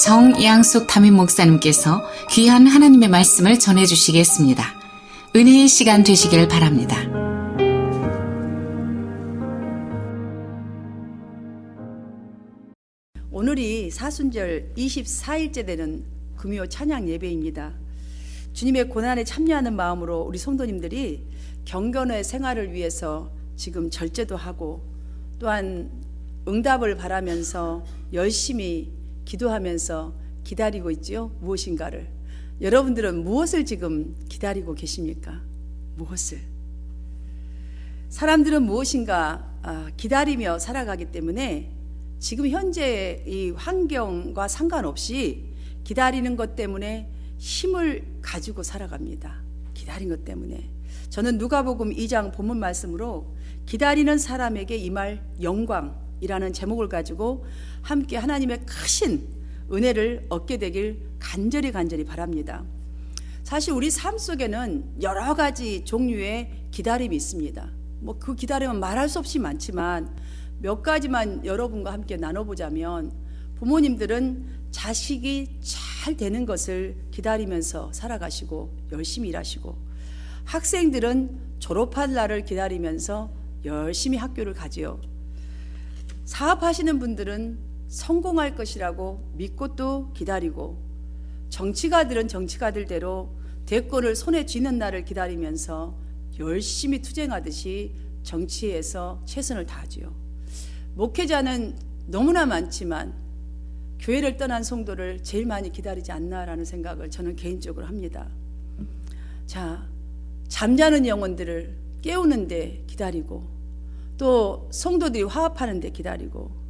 정양숙 담임 목사님께서 귀한 하나님의 말씀을 전해주시겠습니다. 은혜의 시간 되시길 바랍니다. 오늘이 사순절 24일째 되는 금요 찬양 예배입니다. 주님의 고난에 참여하는 마음으로 우리 성도님들이 경건의 생활을 위해서 지금 절제도 하고 또한 응답을 바라면서 열심히 기도하면서 기다리고 있지요. 무엇인가를. 여러분들은 무엇을 지금 기다리고 계십니까? 무엇을? 사람들은 무엇인가 기다리며 살아가기 때문에 지금 현재 이 환경과 상관없이 기다리는 것 때문에 힘을 가지고 살아갑니다. 기다린 것 때문에. 저는 누가복음 2장 본문 말씀으로 기다리는 사람에게 임할 영광이라는 제목을 가지고 함께 하나님의 크신 은혜를 얻게 되길 간절히 바랍니다. 사실 우리 삶 속에는 여러 가지 종류의 기다림이 있습니다. 뭐 그 기다림은 말할 수 없이 많지만 몇 가지만 여러분과 함께 나눠보자면, 부모님들은 자식이 잘 되는 것을 기다리면서 살아가시고 열심히 일하시고, 학생들은 졸업할 날을 기다리면서 열심히 학교를 가지요. 사업하시는 분들은 성공할 것이라고 믿고 또 기다리고, 정치가들은 정치가들대로 대권을 손에 쥐는 날을 기다리면서 열심히 투쟁하듯이 정치에서 최선을 다하지요. 목회자는 너무나 많지만 교회를 떠난 성도를 제일 많이 기다리지 않나라는 생각을 저는 개인적으로 합니다. 자, 잠자는 영혼들을 깨우는데 기다리고, 또 성도들이 화합하는데 기다리고,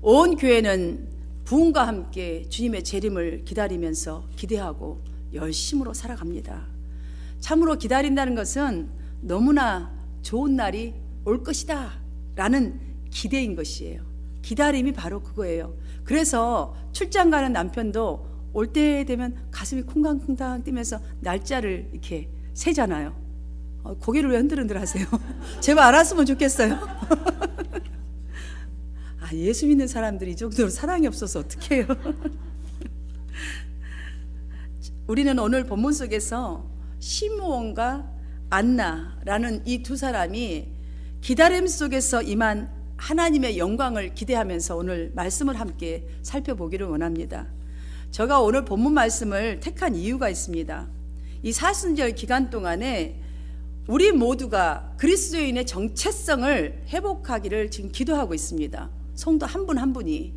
온 교회는 부흥과 함께 주님의 재림을 기다리면서 기대하고 열심으로 살아갑니다. 참으로 기다린다는 것은 너무나 좋은 날이 올 것이다 라는 기대인 것이에요. 기다림이 바로 그거예요. 그래서 출장 가는 남편도 올 때 되면 가슴이 쿵당쿵당 뛰면서 날짜를 이렇게 세잖아요. 고개를 왜 흔들흔들 하세요? 제발 알았으면 좋겠어요. 예수 믿는 사람들이 이 정도로 사랑이 없어서 어떡해요. 우리는 오늘 본문 속에서 시므온과 안나라는 이 두 사람이 기다림 속에서 임한 하나님의 영광을 기대하면서 오늘 말씀을 함께 살펴보기를 원합니다. 제가 오늘 본문 말씀을 택한 이유가 있습니다. 이 사순절 기간 동안에 우리 모두가 그리스도인의 정체성을 회복하기를 지금 기도하고 있습니다. 성도 한 분 한 분이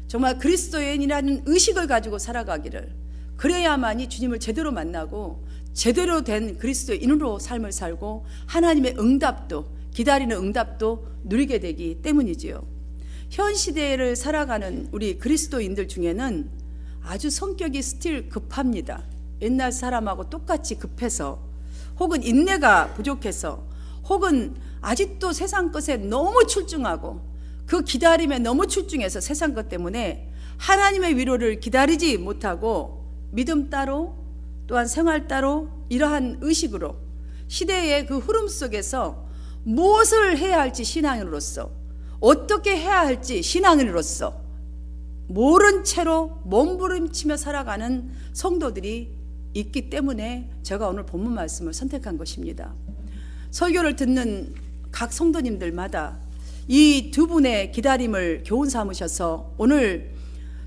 정말 그리스도인이라는 의식을 가지고 살아가기를, 그래야만이 주님을 제대로 만나고 제대로 된 그리스도인으로 삶을 살고 하나님의 응답도, 기다리는 응답도 누리게 되기 때문이지요. 현 시대를 살아가는 우리 그리스도인들 중에는 아주 성격이 스틸 급합니다. 옛날 사람하고 똑같이 급해서, 혹은 인내가 부족해서, 혹은 아직도 세상 것에 너무 출중하고 그 기다림에 너무 출중해서 세상 것 때문에 하나님의 위로를 기다리지 못하고 믿음 따로 또한 생활 따로 이러한 의식으로 시대의 그 흐름 속에서 무엇을 해야 할지 신앙인으로서, 어떻게 해야 할지 신앙인으로서 모른 채로 몸부림치며 살아가는 성도들이 있기 때문에 제가 오늘 본문 말씀을 선택한 것입니다. 설교를 듣는 각 성도님들마다 이 두 분의 기다림을 교훈 삼으셔서 오늘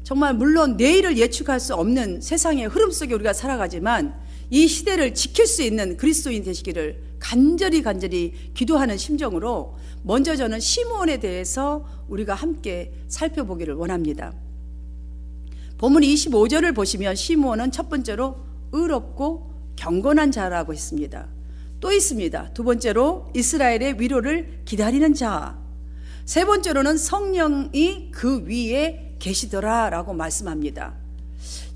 정말 물론 내일을 예측할 수 없는 세상의 흐름 속에 우리가 살아가지만 이 시대를 지킬 수 있는 그리스도인 되시기를 간절히 기도하는 심정으로 먼저 저는 시므온에 대해서 우리가 함께 살펴보기를 원합니다. 본문 25절을 보시면 시므온은 첫 번째로 의롭고 경건한 자라고 했습니다. 또 있습니다. 두 번째로 이스라엘의 위로를 기다리는 자, 세 번째로는 성령이 그 위에 계시더라 라고 말씀합니다.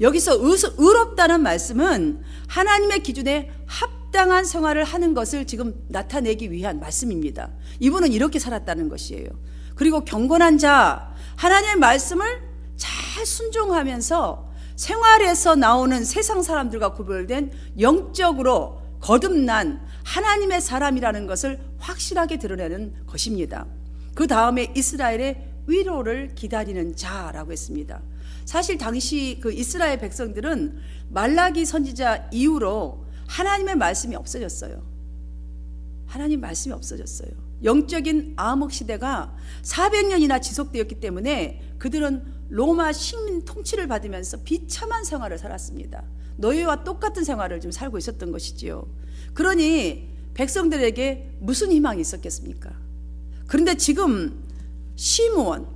여기서 의롭다는 말씀은 하나님의 기준에 합당한 생활을 하는 것을 지금 나타내기 위한 말씀입니다. 이분은 이렇게 살았다는 것이에요. 그리고 경건한 자, 하나님의 말씀을 잘 순종하면서 생활에서 나오는 세상 사람들과 구별된 영적으로 거듭난 하나님의 사람이라는 것을 확실하게 드러내는 것입니다. 그 다음에 이스라엘의 위로를 기다리는 자라고 했습니다. 사실 당시 그 이스라엘 백성들은 말라기 선지자 이후로 하나님의 말씀이 없어졌어요. 하나님 말씀이 없어졌어요. 영적인 암흑 시대가 400년이나 지속되었기 때문에 그들은 로마 식민 통치를 받으면서 비참한 생활을 살았습니다. 노예와 똑같은 생활을 좀 살고 있었던 것이지요. 그러니 백성들에게 무슨 희망이 있었겠습니까? 그런데 지금 시므온,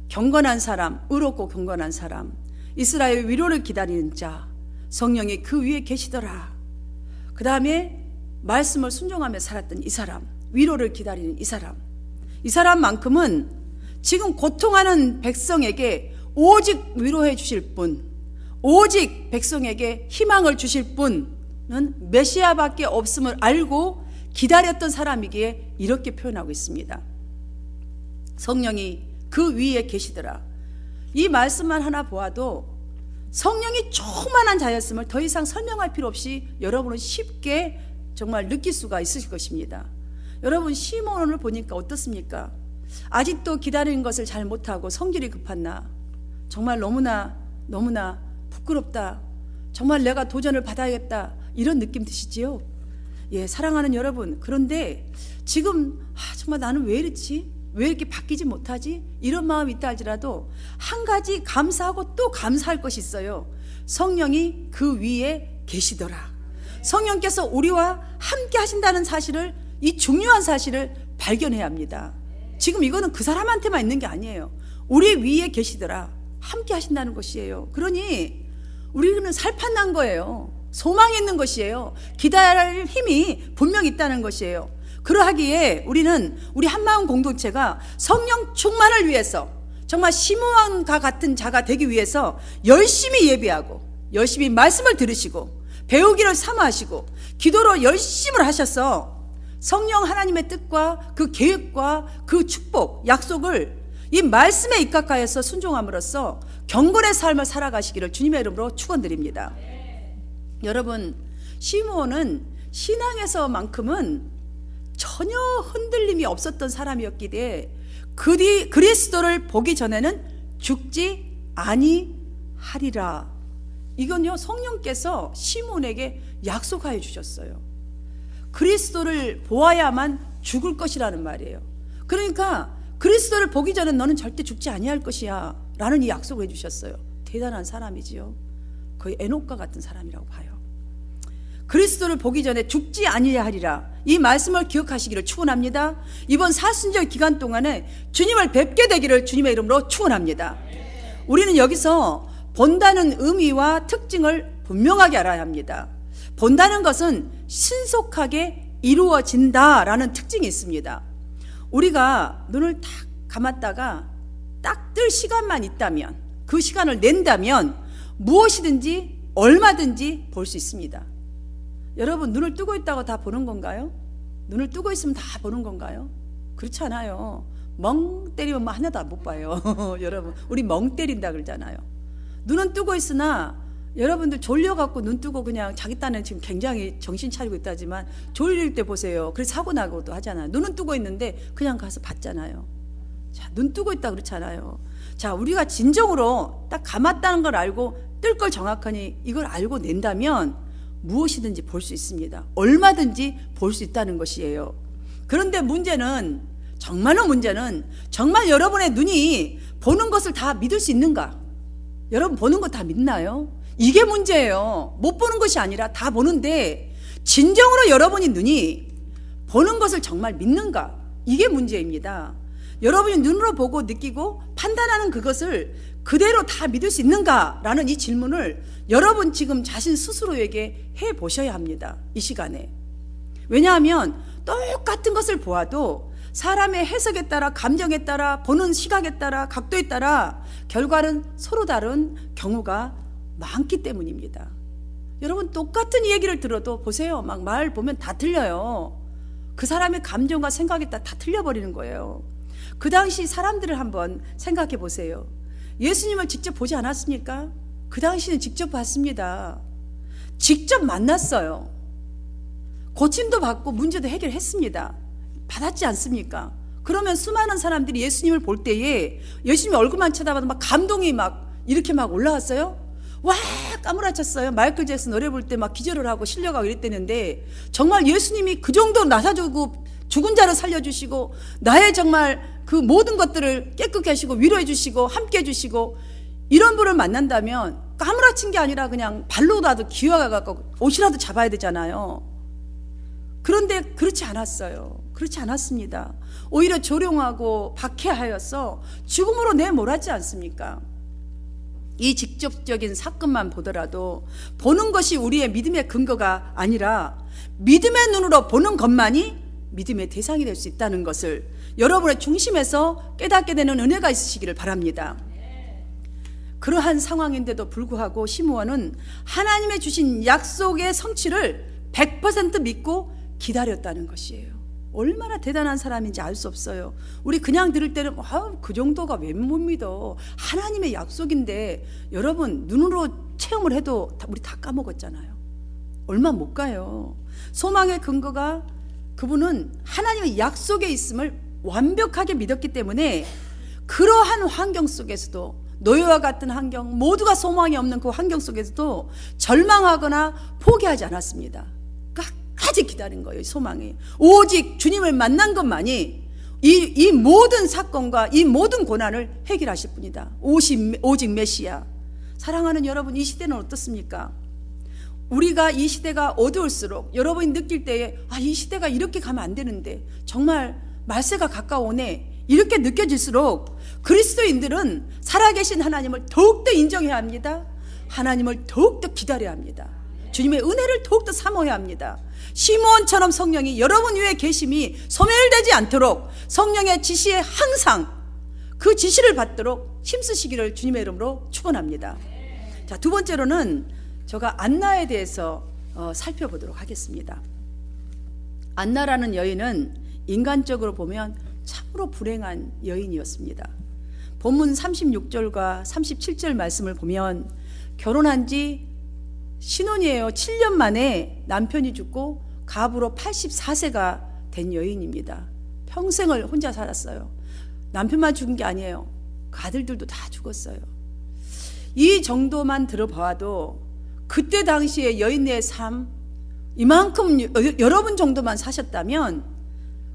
경건한 사람, 의롭고 경건한 사람, 이스라엘 위로를 기다리는 자, 성령이 그 위에 계시더라. 그 다음에 말씀을 순종하며 살았던 이 사람, 위로를 기다리는 이 사람만큼은 지금 고통하는 백성에게 오직 위로해 주실 분, 오직 백성에게 희망을 주실 분은 메시아밖에 없음을 알고 기다렸던 사람이기에 이렇게 표현하고 있습니다. 성령이 그 위에 계시더라. 이 말씀만 하나 보아도 성령이 충만한 자였음을 더 이상 설명할 필요 없이 여러분은 쉽게 정말 느낄 수가 있으실 것입니다. 여러분 시므온을 보니까 어떻습니까? 아직도 기다리는 것을 잘 못하고 성질이 급한 나, 정말 너무나 부끄럽다, 정말 내가 도전을 받아야겠다, 이런 느낌 드시지요? 예, 사랑하는 여러분, 그런데 지금 정말 나는 왜 이렇지? 왜 이렇게 바뀌지 못하지? 이런 마음이 있다 할지라도 한 가지 감사하고 또 감사할 것이 있어요. 성령이 그 위에 계시더라. 성령께서 우리와 함께 하신다는 사실을, 이 중요한 사실을 발견해야 합니다. 지금 이거는 그 사람한테만 있는 게 아니에요. 우리 위에 계시더라. 함께 하신다는 것이에요. 그러니 우리는 살판난 거예요. 소망이 있는 것이에요. 기다릴 힘이 분명히 있다는 것이에요. 그러하기에 우리는 우리 한마음 공동체가 성령 충만을 위해서, 정말 시므온과 같은 자가 되기 위해서 열심히 예배하고 열심히 말씀을 들으시고 배우기를 사모하시고 기도로 열심을 하셔서 성령 하나님의 뜻과 그 계획과 그 축복, 약속을 이 말씀에 입각하여서 순종함으로써 경건의 삶을 살아가시기를 주님의 이름으로 축원드립니다. 여러분, 시므온은 신앙에서만큼은 전혀 흔들림이 없었던 사람이었기에 그리스도를 보기 전에는 죽지 아니하리라. 이건요, 성령께서 시므온에게 약속하여 주셨어요. 그리스도를 보아야만 죽을 것이라는 말이에요. 그러니까 그리스도를 보기 전에 너는 절대 죽지 아니할 것이야 라는 이 약속을 해주셨어요. 대단한 사람이지요. 거의 에녹과 같은 사람이라고 봐요. 그리스도를 보기 전에 죽지 아니하리라, 이 말씀을 기억하시기를 축원합니다. 이번 사순절 기간 동안에 주님을 뵙게 되기를 주님의 이름으로 축원합니다. 우리는 여기서 본다는 의미와 특징을 분명하게 알아야 합니다. 본다는 것은 신속하게 이루어진다라는 특징이 있습니다. 우리가 눈을 딱 감았다가 딱 뜰 시간만 있다면, 그 시간을 낸다면 무엇이든지 얼마든지 볼 수 있습니다. 여러분, 눈을 뜨고 있다고 다 보는 건가요? 눈을 뜨고 있으면 다 보는 건가요? 그렇지 않아요. 멍 때리면 하나도 못 봐요. 여러분, 우리 멍 때린다 그러잖아요. 눈은 뜨고 있으나 여러분들 졸려갖고 눈 뜨고 그냥 자기 딴에 지금 굉장히 정신 차리고 있다지만 졸릴 때 보세요. 그래서 사고 나고도 하잖아요. 눈은 뜨고 있는데 그냥 가서 봤잖아요. 자, 눈 뜨고 있다 그렇잖아요. 자, 우리가 진정으로 딱 감았다는 걸 알고 뜰 걸 정확하니 이걸 알고 낸다면 무엇이든지 볼 수 있습니다. 얼마든지 볼 수 있다는 것이에요. 그런데 문제는 정말 여러분의 눈이 보는 것을 다 믿을 수 있는가? 여러분 보는 거 다 믿나요? 이게 문제예요. 못 보는 것이 아니라 다 보는데 진정으로 여러분이 눈이 보는 것을 정말 믿는가? 이게 문제입니다. 여러분이 눈으로 보고 느끼고 판단하는 그것을 그대로 다 믿을 수 있는가라는 이 질문을 여러분 지금 자신 스스로에게 해보셔야 합니다. 이 시간에. 왜냐하면 똑같은 것을 보아도 사람의 해석에 따라, 감정에 따라, 보는 시각에 따라, 각도에 따라 결과는 서로 다른 경우가 많기 때문입니다. 여러분, 똑같은 얘기를 들어도 보세요. 막 말 보면 다 틀려요. 그 사람의 감정과 생각에 따라 다 틀려버리는 거예요. 그 당시 사람들을 한번 생각해 보세요. 예수님을 직접 보지 않았습니까? 그 당시는 직접 봤습니다. 직접 만났어요. 고침도 받고 문제도 해결했습니다. 받았지 않습니까? 그러면 수많은 사람들이 예수님을 볼 때에 예수님 얼굴만 쳐다봐도 막 감동이 막 이렇게 막 올라왔어요. 와, 까무라쳤어요. 마이클 잭슨 노래 볼 때 막 기절을 하고 실려가고 이랬대는데, 정말 예수님이 그 정도로 나사주고 죽은 자를 살려주시고 나의 정말 그 모든 것들을 깨끗게 하시고 위로해 주시고 함께 해 주시고, 이런 분을 만난다면 까무라친 게 아니라 그냥 발로라도 기어가고 옷이라도 잡아야 되잖아요. 그런데 그렇지 않았어요. 그렇지 않았습니다. 오히려 조롱하고 박해하여서 죽음으로 내몰았지 않습니까? 이 직접적인 사건만 보더라도 보는 것이 우리의 믿음의 근거가 아니라 믿음의 눈으로 보는 것만이 믿음의 대상이 될 수 있다는 것을 여러분의 중심에서 깨닫게 되는 은혜가 있으시기를 바랍니다. 그러한 상황인데도 불구하고 시므온은 하나님의 주신 약속의 성취를 100% 믿고 기다렸다는 것이에요. 얼마나 대단한 사람인지 알 수 없어요. 우리 그냥 들을 때는 그 정도가 왜 못 믿어. 하나님의 약속인데, 여러분 눈으로 체험을 해도 우리 다 까먹었잖아요. 얼마 못 가요. 소망의 근거가 그분은 하나님의 약속에 있음을 완벽하게 믿었기 때문에 그러한 환경 속에서도, 노예와 같은 환경, 모두가 소망이 없는 그 환경 속에서도 절망하거나 포기하지 않았습니다. 끝까지 기다린 거예요. 소망이 오직 주님을 만난 것만이 이 모든 사건과 이 모든 고난을 해결하실 분이다. 오직 메시아. 사랑하는 여러분, 이 시대는 어떻습니까? 우리가 이 시대가 어두울수록 여러분이 느낄 때에 이 시대가 이렇게 가면 안 되는데, 정말 말세가 가까워오네, 이렇게 느껴질수록 그리스도인들은 살아계신 하나님을 더욱더 인정해야 합니다. 하나님을 더욱더 기다려야 합니다. 주님의 은혜를 더욱더 사모해야 합니다. 시므온처럼 성령이 여러분 위에 계심이 소멸되지 않도록 성령의 지시에 항상 그 지시를 받도록 힘쓰시기를 주님의 이름으로 축원합니다. 자, 두 번째로는 제가 안나에 대해서 살펴보도록 하겠습니다. 안나라는 여인은 인간적으로 보면 참으로 불행한 여인이었습니다. 본문 36절과 37절 말씀을 보면 결혼한 지 신혼이에요. 7년 만에 남편이 죽고 가부로 84세가 된 여인입니다. 평생을 혼자 살았어요. 남편만 죽은 게 아니에요. 그 아들들도 다 죽었어요. 이 정도만 들어봐도 그때 당시에 여인의 삶, 이만큼 여러분 정도만 사셨다면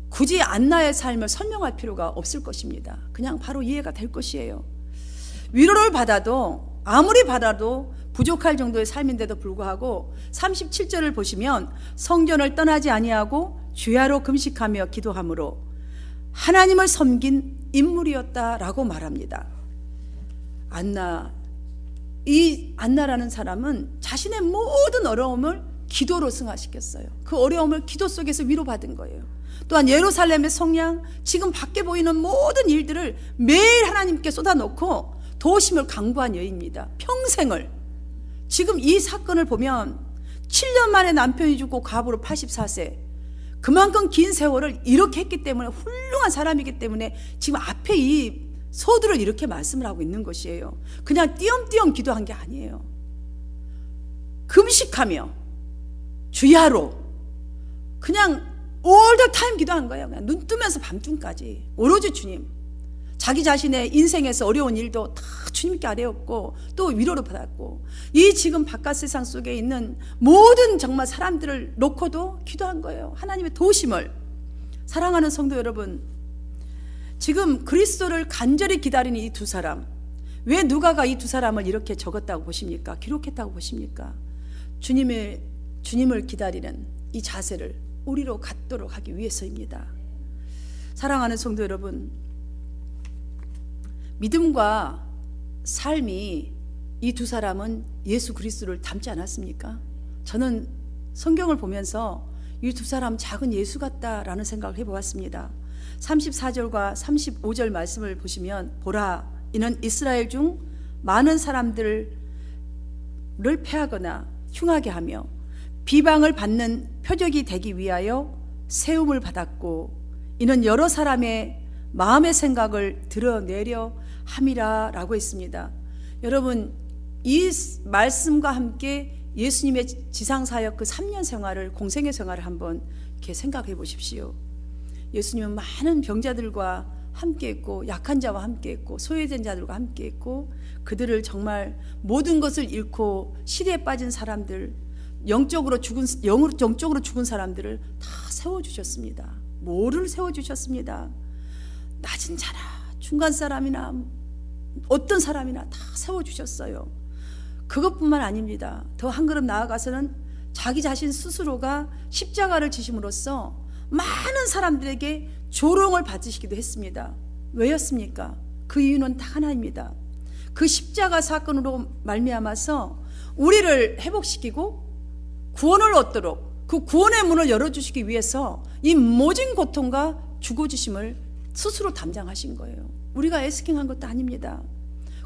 굳이 안나의 삶을 설명할 필요가 없을 것입니다. 그냥 바로 이해가 될 것이에요. 위로를 받아도, 아무리 받아도 부족할 정도의 삶인데도 불구하고 37절을 보시면 성전을 떠나지 아니하고 주야로 금식하며 기도함으로 하나님을 섬긴 인물이었다라고 말합니다. 이 안나라는 사람은 자신의 모든 어려움을 기도로 승화시켰어요. 그 어려움을 기도 속에서 위로받은 거예요. 또한 예루살렘의 성량, 지금 밖에 보이는 모든 일들을 매일 하나님께 쏟아놓고 도우심을 강구한 여인입니다. 평생을. 지금 이 사건을 보면 7년 만에 남편이 죽고 가부로 84세, 그만큼 긴 세월을 이렇게 했기 때문에, 훌륭한 사람이기 때문에 지금 앞에 이 서두를 이렇게 말씀을 하고 있는 것이에요. 그냥 띄엄띄엄 기도한 게 아니에요. 금식하며 주야로 그냥 all the time 기도한 거예요. 그냥 눈 뜨면서 밤중까지 오로지 주님, 자기 자신의 인생에서 어려운 일도 다 주님께 아뢰었고 또 위로를 받았고, 이 지금 바깥 세상 속에 있는 모든 정말 사람들을 놓고도 기도한 거예요. 하나님의 도우심을. 사랑하는 성도 여러분, 지금 그리스도를 간절히 기다리는 이 두 사람, 왜 누가가 이 두 사람을 이렇게 적었다고 보십니까? 기록했다고 보십니까? 주님을 기다리는 이 자세를 우리로 갖도록 하기 위해서입니다. 사랑하는 성도 여러분, 믿음과 삶이 이 두 사람은 예수 그리스도를 닮지 않았습니까? 저는 성경을 보면서 이 두 사람 작은 예수 같다라는 생각을 해보았습니다. 34절과 35절 말씀을 보시면, 보라, 이는 이스라엘 중 많은 사람들을 패하거나 흉하게 하며 비방을 받는 표적이 되기 위하여 세움을 받았고, 이는 여러 사람의 마음의 생각을 드러내려 함이라 라고 했습니다. 여러분, 이 말씀과 함께 예수님의 지상사역 그 3년 생활을, 공생의 생활을 한번 이렇게 생각해 보십시오. 예수님은 많은 병자들과 함께했고 약한 자와 함께했고 소외된 자들과 함께했고 그들을 정말 모든 것을 잃고 시대에 빠진 사람들, 영적으로 죽은 사람들을 다 세워주셨습니다. 뭐를 세워주셨습니다. 낮은 자나 중간 사람이나 어떤 사람이나 다 세워주셨어요. 그것뿐만 아닙니다. 더 한 걸음 나아가서는 자기 자신 스스로가 십자가를 지심으로써 많은 사람들에게 조롱을 받으시기도 했습니다. 왜였습니까? 그 이유는 딱 하나입니다. 그 십자가 사건으로 말미암아서 우리를 회복시키고 구원을 얻도록 그 구원의 문을 열어주시기 위해서 이 모진 고통과 죽어주심을 스스로 담당하신 거예요. 우리가 애스킹한 것도 아닙니다.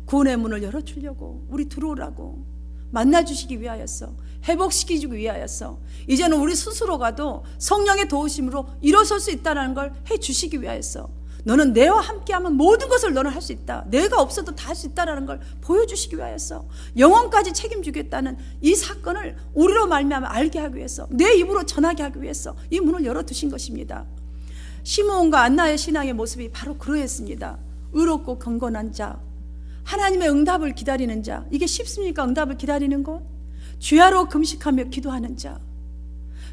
구원의 문을 열어주려고, 우리 들어오라고, 만나주시기 위하여서, 회복시키기 위하여서, 이제는 우리 스스로가도 성령의 도우심으로 일어설 수 있다는 걸 해주시기 위하여서, 너는 내와 함께하면 모든 것을 너는 할 수 있다, 내가 없어도 다 할 수 있다는 걸 보여주시기 위하여서, 영혼까지 책임지겠다는 이 사건을 우리로 말미암아 알게 하기 위해서, 내 입으로 전하게 하기 위해서 이 문을 열어두신 것입니다. 시므온과 안나의 신앙의 모습이 바로 그러했습니다. 의롭고 경건한 자, 하나님의 응답을 기다리는 자. 이게 쉽습니까? 응답을 기다리는 것? 주야로 금식하며 기도하는 자,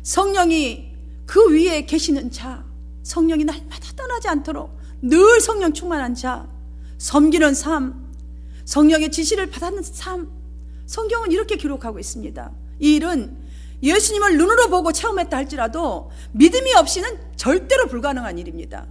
성령이 그 위에 계시는 자, 성령이 날마다 떠나지 않도록 늘 성령 충만한 자, 섬기는 삶, 성령의 지시를 받는 삶. 성경은 이렇게 기록하고 있습니다. 이 일은 예수님을 눈으로 보고 체험했다 할지라도 믿음이 없이는 절대로 불가능한 일입니다.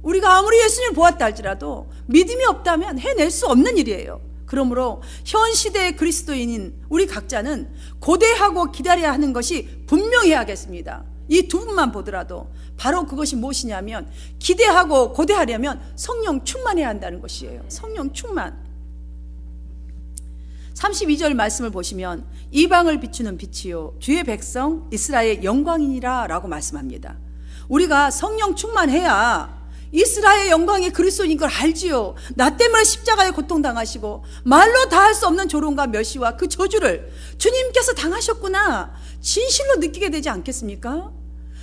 우리가 아무리 예수님을 보았다 할지라도 믿음이 없다면 해낼 수 없는 일이에요. 그러므로 현 시대의 그리스도인인 우리 각자는 고대하고 기다려야 하는 것이 분명히 해야겠습니다. 이 두 분만 보더라도 바로 그것이 무엇이냐면, 기대하고 고대하려면 성령 충만해야 한다는 것이에요. 성령 충만. 32절 말씀을 보시면 이방을 비추는 빛이요 주의 백성 이스라엘의 영광이니라 라고 말씀합니다. 우리가 성령 충만해야 이스라엘의 영광이 그리스도인 걸 알지요. 나 때문에 십자가에 고통당하시고 말로 다 할 수 없는 조롱과 멸시와 그 저주를 주님께서 당하셨구나 진실로 느끼게 되지 않겠습니까?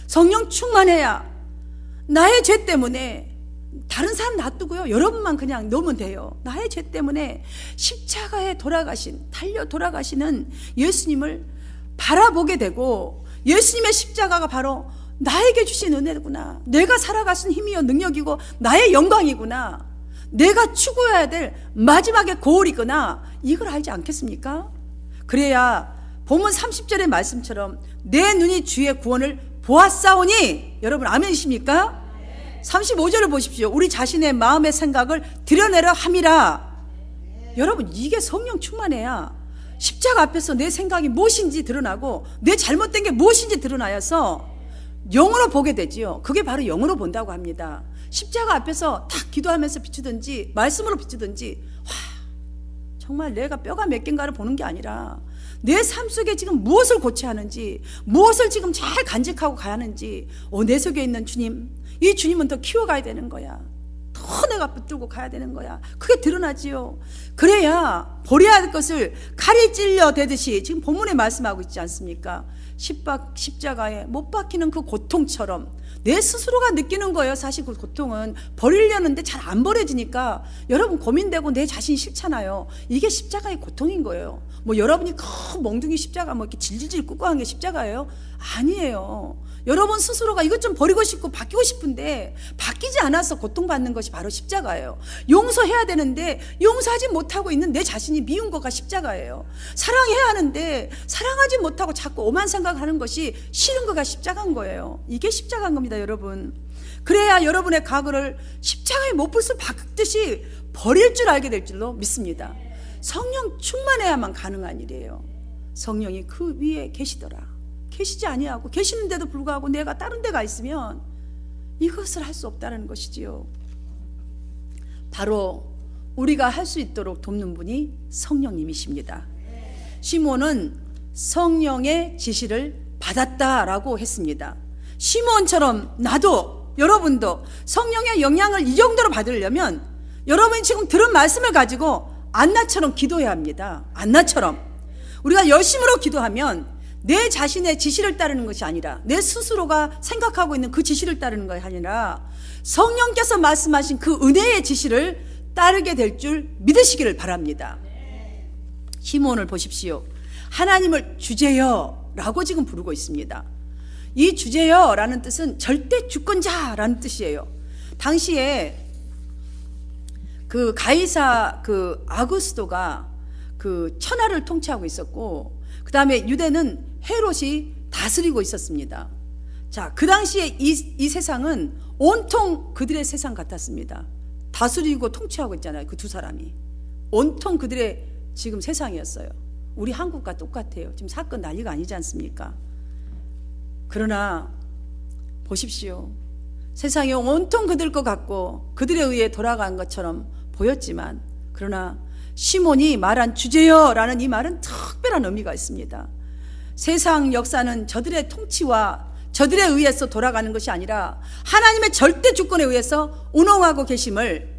성령 충만해야 나의 죄 때문에, 다른 사람 놔두고요, 여러분만 그냥 놓으면 돼요. 나의 죄 때문에 십자가에 달려 돌아가시는 예수님을 바라보게 되고, 예수님의 십자가가 바로 나에게 주신 은혜구나, 내가 살아갈 수 있는 힘이요 능력이고 나의 영광이구나, 내가 추구해야 될 마지막의 고울이구나, 이걸 알지 않겠습니까? 그래야 본문 30절의 말씀처럼 내 눈이 주의 구원을 보았사오니, 여러분 아멘이십니까? 35절을 보십시오. 우리 자신의 마음의 생각을 드러내려 함이라. 여러분, 이게 성령 충만해야 십자가 앞에서 내 생각이 무엇인지 드러나고 내 잘못된 게 무엇인지 드러나여서 영으로 보게 되지요. 그게 바로 영으로 본다고 합니다. 십자가 앞에서 탁 기도하면서 비추든지 말씀으로 비추든지, 정말 내가 뼈가 몇 개인가를 보는 게 아니라 내 삶 속에 지금 무엇을 고쳐야 하는지, 무엇을 지금 잘 간직하고 가야 하는지, 내 속에 있는 주님, 이 주님은 더 키워가야 되는 거야, 더 내가 붙들고 가야 되는 거야, 그게 드러나지요. 그래야 버려야 할 것을 칼이 찔려 대듯이 지금 본문에 말씀하고 있지 않습니까? 십자가에 못 박히는 그 고통처럼 내 스스로가 느끼는 거예요. 사실 그 고통은 버리려는데 잘 안 버려지니까 여러분 고민되고 내 자신이 싫잖아요. 이게 십자가의 고통인 거예요. 뭐 여러분이 큰 멍둥이 십자가 뭐 이렇게 질질질 끄고 한 게 십자가예요? 아니에요. 여러분 스스로가 이것 좀 버리고 싶고 바뀌고 싶은데 바뀌지 않아서 고통받는 것이 바로 십자가예요. 용서해야 되는데 용서하지 못하고 있는 내 자신이 미운 거가 십자가예요. 사랑해야 하는데 사랑하지 못하고 자꾸 오만 생각하는 것이 싫은 거가 십자가인 거예요. 이게 십자가인 겁니다, 여러분. 그래야 여러분의 과거를 십자가에 못불을 박듯이 버릴 줄 알게 될 줄로 믿습니다. 성령 충만해야만 가능한 일이에요. 성령이 그 위에 계시더라. 계시지 아니하고, 계시는데도 불구하고 내가 다른 데 가 있으면 이것을 할 수 없다는 것이지요. 바로 우리가 할 수 있도록 돕는 분이 성령님이십니다. 시몬은 성령의 지시를 받았다라고 했습니다. 시몬처럼 나도, 여러분도 성령의 영향을 이 정도로 받으려면 여러분이 지금 들은 말씀을 가지고 안나처럼 기도해야 합니다. 안나처럼 우리가 열심으로 기도하면 내 자신의 지시를 따르는 것이 아니라, 내 스스로가 생각하고 있는 그 지시를 따르는 것이 아니라 성령께서 말씀하신 그 은혜의 지시를 따르게 될 줄 믿으시기를 바랍니다. 시므온을 보십시오. 하나님을 주제여라고 지금 부르고 있습니다. 이 주제여라는 뜻은 절대 주권자라는 뜻이에요. 당시에 그 가이사 그 아구스도가 그 천하를 통치하고 있었고, 그 다음에 유대는 헤롯이 다스리고 있었습니다. 자, 그 당시에 이 세상은 온통 그들의 세상 같았습니다. 다스리고 통치하고 있잖아요. 그 두 사람이 온통 그들의 지금 세상이었어요. 우리 한국과 똑같아요. 지금 사건 난리가 아니지 않습니까? 그러나 보십시오. 세상이 온통 그들 것 같고 그들에 의해 돌아간 것처럼 보였지만, 그러나 시몬이 말한 주제여라는 이 말은 특별한 의미가 있습니다. 세상 역사는 저들의 통치와 저들에 의해서 돌아가는 것이 아니라 하나님의 절대 주권에 의해서 운영하고 계심을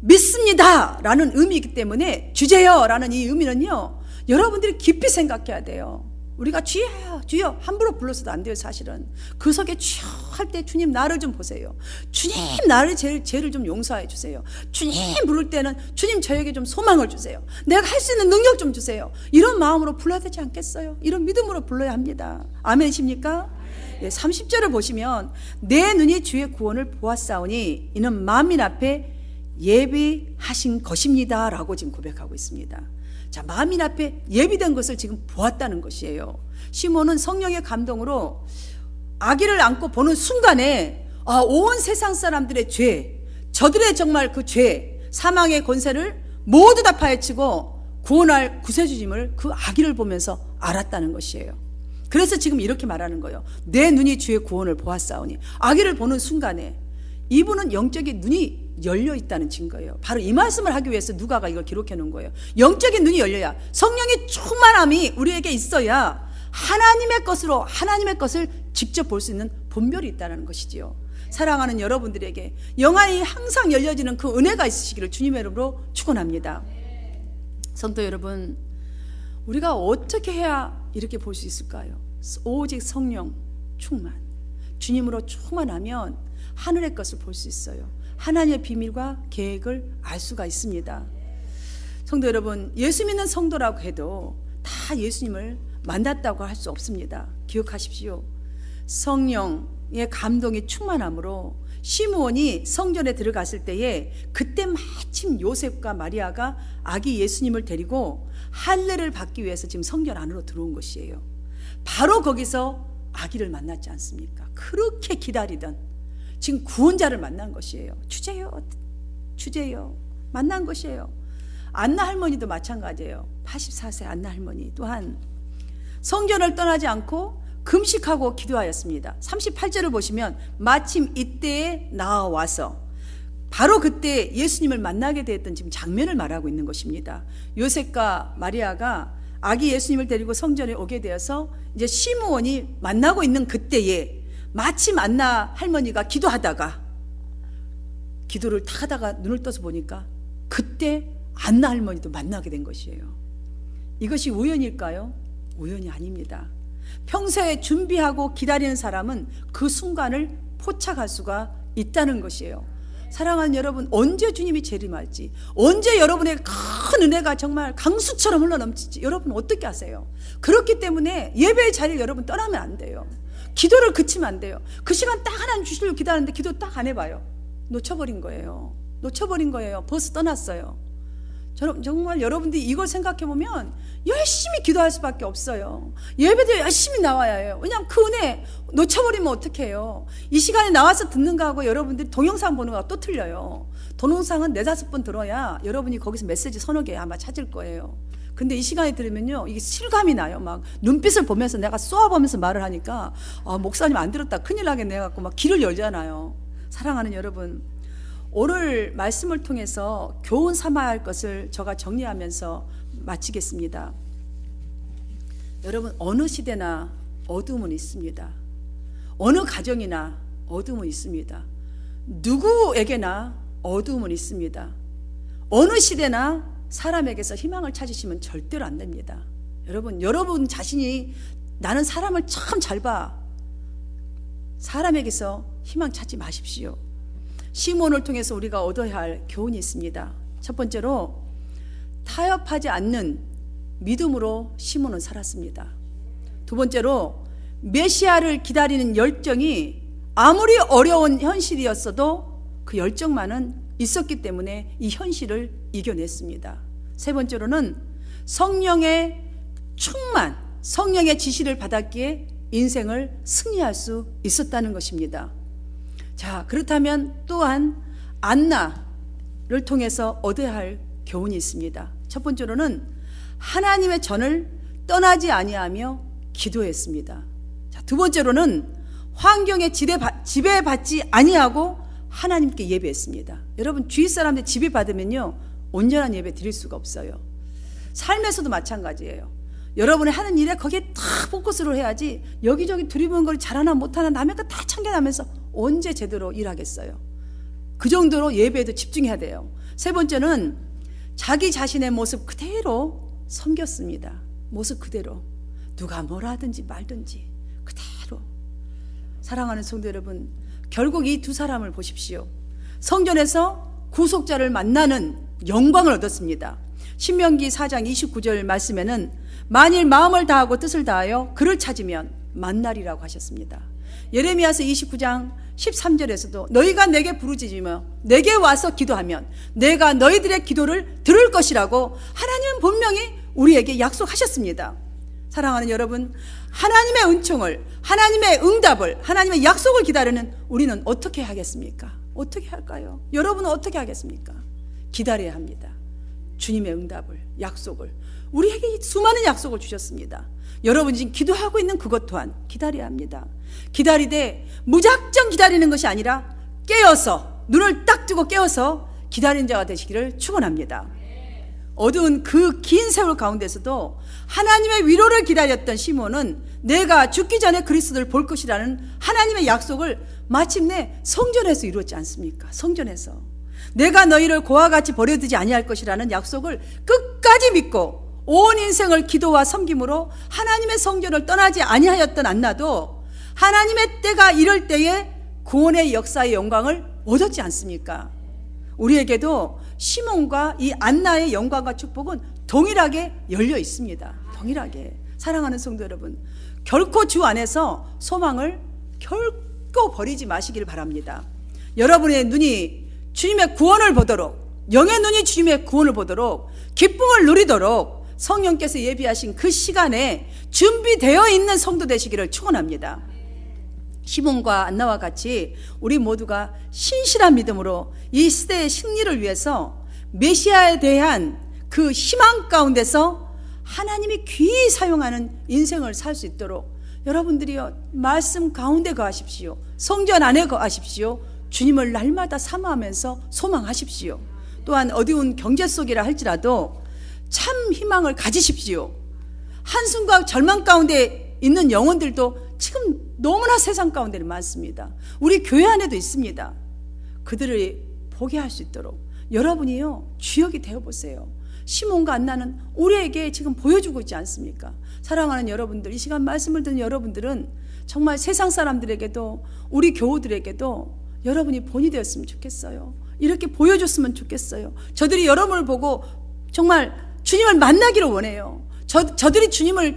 믿습니다 라는 의미이기 때문에 주제여라는 이 의미는요, 여러분들이 깊이 생각해야 돼요. 우리가 주여 주여 함부로 불러서도 안 돼요. 사실은 그 속에 주여 할 때 주님 나를 좀 보세요. 주님 나를 죄를 좀 용서해 주세요. 주님 부를 때는 주님 저에게 좀 소망을 주세요. 내가 할 수 있는 능력 좀 주세요. 이런 마음으로 불러야 되지 않겠어요? 이런 믿음으로 불러야 합니다. 아멘이십니까? 30절을 보시면 내 눈이 주의 구원을 보았사오니 이는 만민 앞에 예비하신 것입니다 라고 지금 고백하고 있습니다. 자, 만민 앞에 예비된 것을 지금 보았다는 것이에요. 시몬은 성령의 감동으로 아기를 안고 보는 순간에 온 세상 사람들의 죄, 저들의 정말 그 죄, 사망의 권세를 모두 다 파헤치고 구원할 구세주님을 그 아기를 보면서 알았다는 것이에요. 그래서 지금 이렇게 말하는 거예요. 내 눈이 주의 구원을 보았사오니. 아기를 보는 순간에 이분은 영적인 눈이 열려 있다는 증거예요. 바로 이 말씀을 하기 위해서 누가가 이걸 기록해 놓은 거예요. 영적인 눈이 열려야, 성령의 충만함이 우리에게 있어야 하나님의 것을 직접 볼 수 있는 본별이 있다는 것이지요. 사랑하는 여러분들에게 영안이 항상 열려지는 그 은혜가 있으시기를 주님의 이름으로 축원합니다. 성도 여러분, 우리가 어떻게 해야 이렇게 볼 수 있을까요? 오직 성령 충만, 주님으로 충만하면 하늘의 것을 볼 수 있어요. 하나님의 비밀과 계획을 알 수가 있습니다. 성도 여러분, 예수 믿는 성도라고 해도 다 예수님을 만났다고 할 수 없습니다. 기억하십시오. 성령의 감동이 충만함으로 시므온이 성전에 들어갔을 때에 그때 마침 요셉과 마리아가 아기 예수님을 데리고 할례를 받기 위해서 지금 성전 안으로 들어온 것이에요. 바로 거기서 아기를 만났지 않습니까? 그렇게 기다리던 지금 구원자를 만난 것이에요. 주제요 만난 것이에요. 안나 할머니도 마찬가지예요. 84세 안나 할머니 또한 성전을 떠나지 않고 금식하고 기도하였습니다. 38절을 보시면 마침 이때에 나와서 바로 그때 예수님을 만나게 되었던 지금 장면을 말하고 있는 것입니다. 요셉과 마리아가 아기 예수님을 데리고 성전에 오게 되어서 이제 시므온이 만나고 있는 그때에 마침 안나 할머니가 기도하다가 기도를 탁 하다가 눈을 떠서 보니까 그때 안나 할머니도 만나게 된 것이에요. 이것이 우연일까요? 우연이 아닙니다. 평소에 준비하고 기다리는 사람은 그 순간을 포착할 수가 있다는 것이에요. 사랑하는 여러분, 언제 주님이 재림할지, 언제 여러분의 큰 은혜가 정말 강수처럼 흘러넘칠지 여러분 어떻게 아세요? 그렇기 때문에 예배의 자리를 여러분 떠나면 안 돼요. 기도를 그치면 안 돼요. 그 시간 딱 하나님 주시려고 기다리는데 기도 딱 안 해봐요. 놓쳐버린 거예요. 벌써 떠났어요. 정말 여러분들이 이걸 생각해보면 열심히 기도할 수밖에 없어요. 예배도 열심히 나와야 해요. 왜냐하면 그 은혜 놓쳐버리면 어떡해요. 이 시간에 나와서 듣는 거하고 여러분들이 동영상 보는 거하고 또 틀려요. 동영상은 4-5번 들어야 여러분이 거기서 메시지 서너 개 아마 찾을 거예요. 근데 이 시간에 들으면요, 이게 실감이 나요. 막 눈빛을 보면서 내가 쏘아보면서 말을 하니까 목사님 안 들었다 큰일 나겠네 해갖고 막 길을 열잖아요. 사랑하는 여러분, 오늘 말씀을 통해서 교훈 삼아야 할 것을 제가 정리하면서 마치겠습니다. 여러분, 어느 시대나 어둠은 있습니다. 어느 가정이나 어둠은 있습니다. 누구에게나 어둠은 있습니다. 어느 시대나 사람에게서 희망을 찾으시면 절대로 안 됩니다. 여러분 자신이 나는 사람을 참 잘 봐. 사람에게서 희망 찾지 마십시오. 시몬을 통해서 우리가 얻어야 할 교훈이 있습니다. 첫 번째로 타협하지 않는 믿음으로 시몬은 살았습니다. 두 번째로 메시아를 기다리는 열정이 아무리 어려운 현실이었어도 그 열정만은 있었기 때문에 이 현실을 이겨냈습니다. 세 번째로는 성령의 충만, 성령의 지시를 받았기에 인생을 승리할 수 있었다는 것입니다. 자, 그렇다면 또한 안나를 통해서 얻어야 할 교훈이 있습니다. 첫 번째로는 하나님의 전을 떠나지 아니하며 기도했습니다. 자, 두 번째로는 환경에 지배받지 아니하고 하나님께 예배했습니다. 여러분, 주위 사람들 지배받으면요 온전한 예배 드릴 수가 없어요. 삶에서도 마찬가지예요. 여러분이 하는 일에 거기에 다 포커스를 해야지 여기저기 두리번 걸 잘하나 못하나 남의 거 다 참견하면서 언제 제대로 일하겠어요. 그 정도로 예배에도 집중해야 돼요. 세 번째는 자기 자신의 모습 그대로 섬겼습니다. 모습 그대로 누가 뭐라 하든지 말든지 그대로. 사랑하는 성도 여러분, 결국 이 두 사람을 보십시오. 성전에서 구속자를 만나는 영광을 얻었습니다. 신명기 4장 29절 말씀에는 만일 마음을 다하고 뜻을 다하여 그를 찾으면 만나리라고 하셨습니다. 예레미야서 29장 13절에서도 너희가 내게 부르짖으며 내게 와서 기도하면 내가 너희들의 기도를 들을 것이라고 하나님은 분명히 우리에게 약속하셨습니다. 사랑하는 여러분, 하나님의 은총을, 하나님의 응답을, 하나님의 약속을 기다리는 우리는 어떻게 하겠습니까? 어떻게 할까요? 여러분은 어떻게 하겠습니까? 기다려야 합니다. 주님의 응답을, 약속을. 우리에게 수많은 약속을 주셨습니다. 여러분 지금 기도하고 있는 그것 또한 기다려야 합니다. 기다리되 무작정 기다리는 것이 아니라 깨어서, 눈을 딱 뜨고 깨어서 기다리는 자가 되시기를 축원합니다. 어두운 그 긴 세월 가운데서도 하나님의 위로를 기다렸던 시몬은 내가 죽기 전에 그리스도를 볼 것이라는 하나님의 약속을 마침내 성전에서 이루었지 않습니까? 성전에서 내가 너희를 고와 같이 버려두지 아니할 것이라는 약속을 끝까지 믿고 온 인생을 기도와 섬김으로 하나님의 성전을 떠나지 아니하였던 안나도 하나님의 때가 이럴 때에 구원의 역사의 영광을 얻었지 않습니까? 우리에게도 시몬과 이 안나의 영광과 축복은 동일하게 열려 있습니다. 동일하게. 사랑하는 성도 여러분, 결코 주 안에서 소망을 결코 버리지 마시기를 바랍니다. 여러분의 눈이 주님의 구원을 보도록, 영의 눈이 주님의 구원을 보도록, 기쁨을 누리도록 성령께서 예비하신 그 시간에 준비되어 있는 성도 되시기를 축원합니다. 시몬과 안나와 같이 우리 모두가 신실한 믿음으로 이 시대의 승리를 위해서 메시아에 대한 그 희망 가운데서 하나님이 귀히 사용하는 인생을 살 수 있도록 여러분들이요, 말씀 가운데 거하십시오. 성전 안에 거하십시오. 주님을 날마다 사모하면서 소망하십시오. 또한 어두운 경제 속이라 할지라도 참 희망을 가지십시오. 한숨과 절망 가운데 있는 영혼들도 지금 너무나 세상 가운데 많습니다. 우리 교회 안에도 있습니다. 그들을 보게 할 수 있도록 여러분이요, 주역이 되어보세요. 시몬과 안나는 우리에게 지금 보여주고 있지 않습니까? 사랑하는 여러분들, 이 시간 말씀을 듣는 여러분들은 정말 세상 사람들에게도 우리 교우들에게도 여러분이 본이 되었으면 좋겠어요. 이렇게 보여줬으면 좋겠어요. 저들이 여러분을 보고 정말 주님을 만나기를 원해요. 저들이 주님을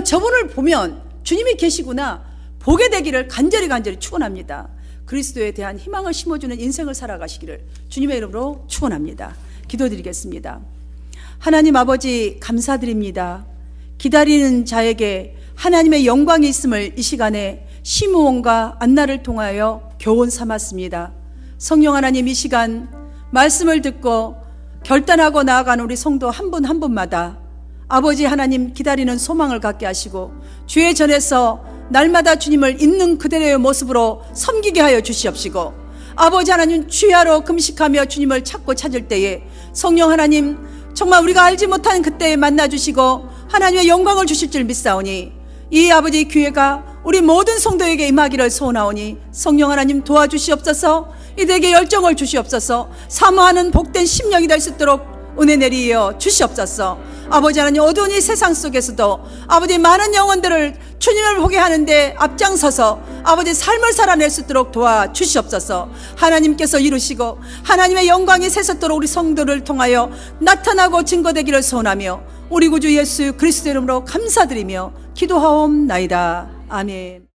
저분을 보면 주님이 계시구나 보게 되기를 간절히 축원합니다. 그리스도에 대한 희망을 심어주는 인생을 살아가시기를 주님의 이름으로 축원합니다. 기도드리겠습니다. 하나님 아버지, 감사드립니다. 기다리는 자에게 하나님의 영광이 있음을 이 시간에 시므온과 안나를 통하여 교훈 삼았습니다. 성령 하나님, 이 시간 말씀을 듣고 결단하고 나아가는 우리 성도 한 분 한 분마다 아버지 하나님, 기다리는 소망을 갖게 하시고 주의 전에서 날마다 주님을 있는 그대로의 모습으로 섬기게 하여 주시옵시고, 아버지 하나님, 주야로 금식하며 주님을 찾고 찾을 때에 성령 하나님, 정말 우리가 알지 못한 그때에 만나주시고 하나님의 영광을 주실 줄 믿사오니 이 아버지 교회가 우리 모든 성도에게 임하기를 소원하오니 성령 하나님 도와주시옵소서. 이들에게 열정을 주시옵소서. 사모하는 복된 심령이 될 수 있도록 은혜 내리어 주시옵소서. 아버지 하나님, 어두운 이 세상 속에서도 아버지 많은 영혼들을 주님을 보게 하는데 앞장서서 아버지 삶을 살아낼 수 있도록 도와주시옵소서. 하나님께서 이루시고 하나님의 영광이 세속도록 우리 성도를 통하여 나타나고 증거되기를 소원하며 우리 구주 예수 그리스도 이름으로 감사드리며 기도하옵나이다. 아멘.